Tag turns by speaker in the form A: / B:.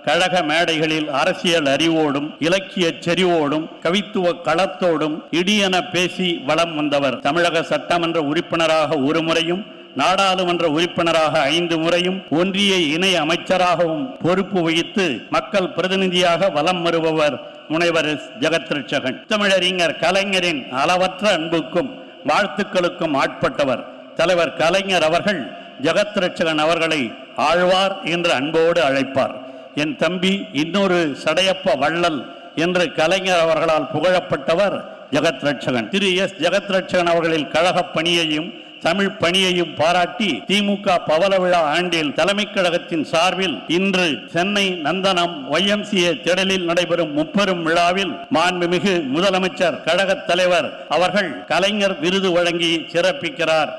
A: கழக மேடைகளில் அரசியல் அறிவோடும் இலக்கிய செறிவோடும் கவித்துவ களத்தோடும் இடியென பேசி வலம் வந்தவர். தமிழக சட்டமன்ற உறுப்பினராக ஒரு முறையும், நாடாளுமன்ற உறுப்பினராக 5 முறையும், ஒன்றிய இணை அமைச்சராகவும் பொறுப்பு வகித்து மக்கள் பிரதிநிதியாக வலம் வருபவர் முனைவர் ஜெகத் ரட்சகன். தமிழறிஞர் கலைஞரின் அளவற்ற அன்புக்கும் வாழ்த்துக்களுக்கும் ஆட்பட்டவர். தலைவர் கலைஞர் அவர்கள் ஜெகத் ரட்சகன் அவர்களை ஆழ்வார் என்று அன்போடு அழைப்பார். என் தம்பி இன்னொரு சடையப்ப வள்ளல் என்று கலைஞர் அவர்களால் புகழப்பட்டவர் ஜெகத் ரட்சகன். திரு எஸ். ஜெகத் ரட்சகன் அவர்களின் கழக பணியையும் தமிழ் பணியையும் பாராட்டி திமுக பவள விழா ஆண்டில் தலைமை கழகத்தின் சார்பில் இன்று சென்னை நந்தனம் YMCA திடலில் நடைபெறும் முப்பெரும் விழாவில் மாண்புமிகு முதலமைச்சர் கழக தலைவர் அவர்கள் கலைஞர் விருது வழங்கி சிறப்பிக்கிறார்.